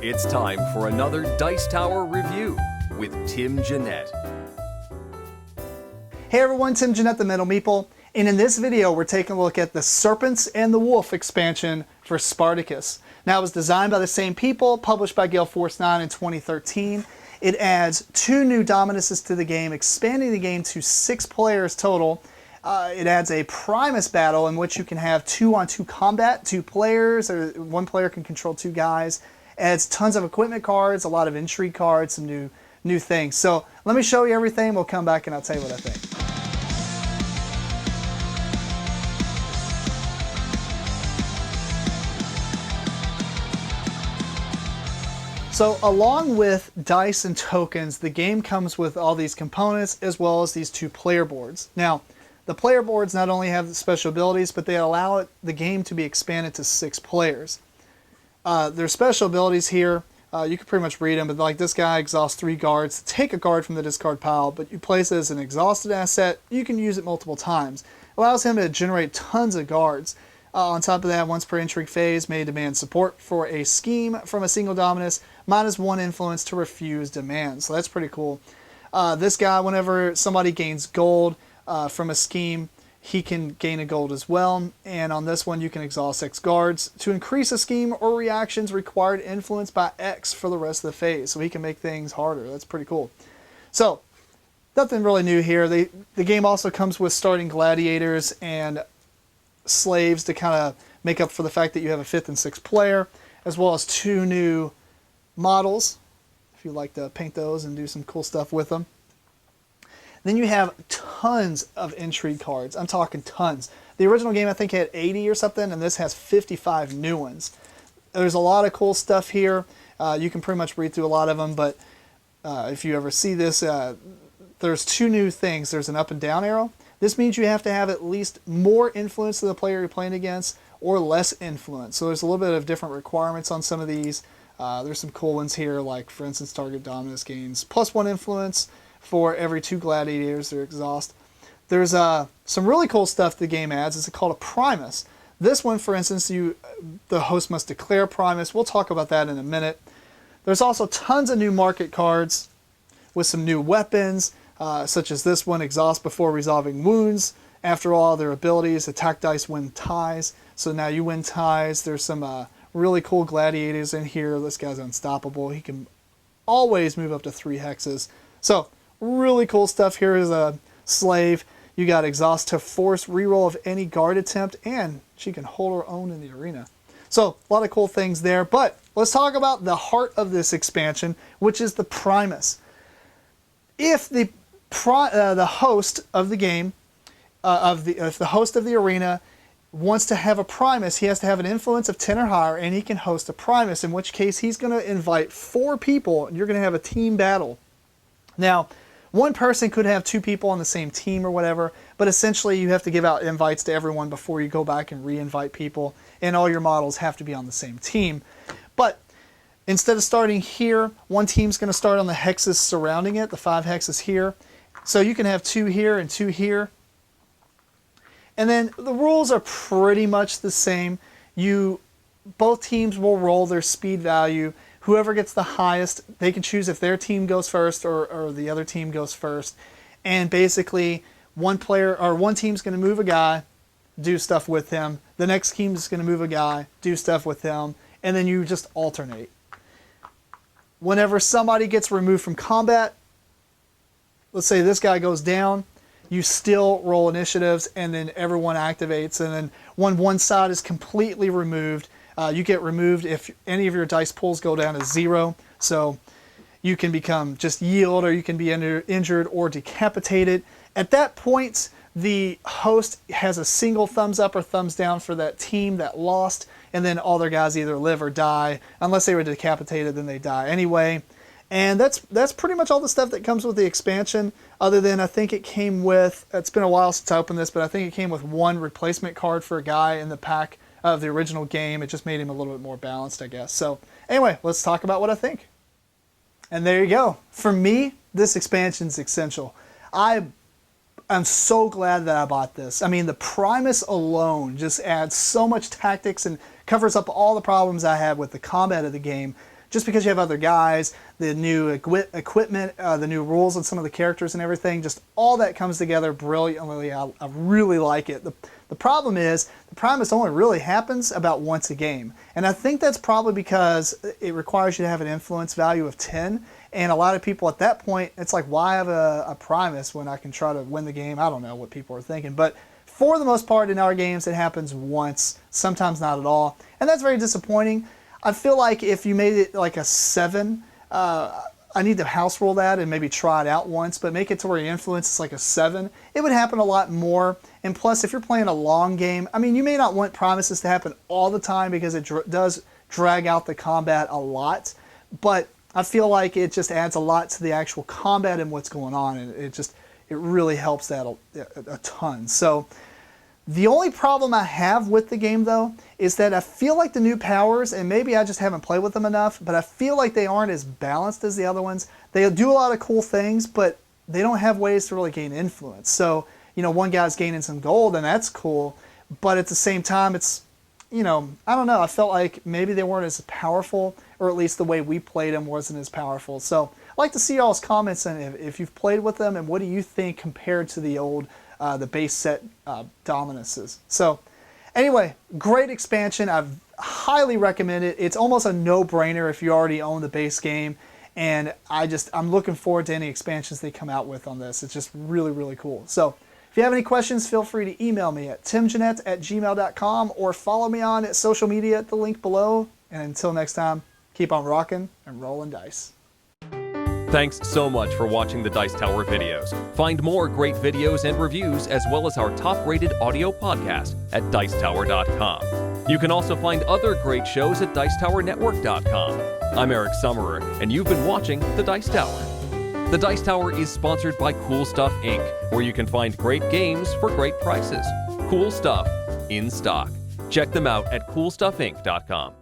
It's time for another Dice Tower review with Tim Jennette. Hey everyone, Tim Jennette, the Metal Meeple, and in this video we're taking a look at the Serpents and the Wolf expansion for Spartacus. Now, it was designed by the same people, published by Gale Force 9 in 2013. It adds 2 new dominuses to the game, expanding the game to 6 players total. It adds a Primus battle in which you can have 2-on-2 combat, 2 players, or 1 player can control 2 guys. Adds tons of equipment cards, a lot of intrigue cards, some new things. So let me show you everything. We'll come back and I'll tell you what I think. So along with dice and tokens, the game comes with all these components as well as these 2 player boards. Now, the player boards not only have the special abilities, but they allow the game to be expanded to 6 players. There's special abilities here. You can pretty much read them, but like this guy exhausts 3 guards. Take a guard from the discard pile, but you place it as an exhausted asset. You can use it multiple times. It allows him to generate tons of guards. On top of that, once per intrigue phase, may demand support for a scheme from a single dominus, -1 influence to refuse demands. So that's pretty cool. This guy, whenever somebody gains gold from a scheme, he can gain a gold as well, and on this one you can exhaust 6 guards to increase a scheme or reaction's required influence by X for the rest of the phase, so he can make things harder. That's pretty cool. So, nothing really new here. The game also comes with starting gladiators and slaves to kind of make up for the fact that you have a 5th and 6th player, as well as 2 new models, if you like to paint those and do some cool stuff with them. Then you have tons of intrigue cards. I'm talking tons. The original game I think had 80 or something, and this has 55 new ones. There's a lot of cool stuff here. You can pretty much read through a lot of them, but if you ever see this, there's 2 new things. There's an up and down arrow. This means you have to have at least more influence to the player you're playing against or less influence. So there's a little bit of different requirements on some of these. There's some cool ones here, like for instance, target dominus gains +1 influence for every 2 gladiators that exhaust. There's some really cool stuff the game adds. It's called a Primus. This one, for instance, the host must declare Primus. We'll talk about that in a minute. There's also tons of new market cards with some new weapons, such as this one, exhaust before resolving wounds. After all, their abilities, attack dice win ties. So now you win ties. There's some really cool gladiators in here. This guy's unstoppable. He can always move up to 3 hexes. So, really cool stuff. Here is a slave. You got exhaust to force reroll of any guard attempt, and she can hold her own in the arena. So, a lot of cool things there. But let's talk about the heart of this expansion, which is the Primus. If the host of the game, if the host of the arena wants to have a Primus, he has to have an influence of 10 or higher, and he can host a Primus, in which case he's going to invite 4 people, and you're going to have a team battle. Now, one person could have 2 people on the same team or whatever, but essentially you have to give out invites to everyone before you go back and re-invite people, and all your models have to be on the same team. But instead of starting here, one team's going to start on the hexes surrounding it, the 5 hexes here. So you can have 2 here and 2 here. And then the rules are pretty much the same. Both teams will roll their speed value. Whoever gets the highest, they can choose if their team goes first or the other team goes first. And basically, one team's going to move a guy, do stuff with him. The next team's going to move a guy, do stuff with him. And then you just alternate. Whenever somebody gets removed from combat, let's say this guy goes down, you still roll initiatives, and then everyone activates. And then when one side is completely removed, you get removed if any of your dice pools go down to 0. So you can become just yield, or you can be injured or decapitated. At that point, the host has a single thumbs up or thumbs down for that team that lost, and then all their guys either live or die. Unless they were decapitated, then they die anyway. And that's pretty much all the stuff that comes with the expansion, other than I think it came with, it's been a while since I opened this, but I think it came with 1 replacement card for a guy in the pack of the original game. It just made him a little bit more balanced, I guess. So anyway, let's talk about what I think. And there you go. For me, this expansion's essential. I I'm so glad that I bought this. I mean, the Primus alone just adds so much tactics and covers up all the problems I had with the combat of the game. Just because you have other guys, the new equipment, the new rules on some of the characters and everything, just all that comes together brilliantly. I really like it. The problem is, the Primus only really happens about once a game. And I think that's probably because it requires you to have an influence value of 10. And a lot of people at that point, it's like, why have a Primus when I can try to win the game? I don't know what people are thinking. But for the most part in our games, it happens once, sometimes not at all. And that's very disappointing. I feel like if you made it like a 7, I need to house rule that and maybe try it out once, but make it to where your influence is like a 7. It would happen a lot more. And plus, if you're playing a long game, I mean, you may not want Primuses to happen all the time because it does drag out the combat a lot, but I feel like it just adds a lot to the actual combat and what's going on, and it really helps that a ton. So the only problem I have with the game, though, is that I feel like the new powers, and maybe I just haven't played with them enough, but I feel like they aren't as balanced as the other ones. They do a lot of cool things, but they don't have ways to really gain influence. So, one guy's gaining some gold, and that's cool, but at the same time, it's, I don't know. I felt like maybe they weren't as powerful, or at least the way we played them wasn't as powerful. So I'd like to see y'all's comments on if you've played with them, and what do you think compared to the old the base set dominances. So anyway, great expansion. I highly recommend it. It's almost a no-brainer if you already own the base game, and I'm looking forward to any expansions they come out with on this. It's just really, really cool. So if you have any questions, feel free to email me at timjennette@gmail.com or follow me on social media at the link below. And until next time, keep on rocking and rolling dice. Thanks so much for watching the Dice Tower videos. Find more great videos and reviews, as well as our top-rated audio podcast at Dicetower.com. You can also find other great shows at Dicetowernetwork.com. I'm Eric Summerer, and you've been watching The Dice Tower. The Dice Tower is sponsored by Cool Stuff Inc., where you can find great games for great prices. Cool stuff in stock. Check them out at CoolStuffInc.com.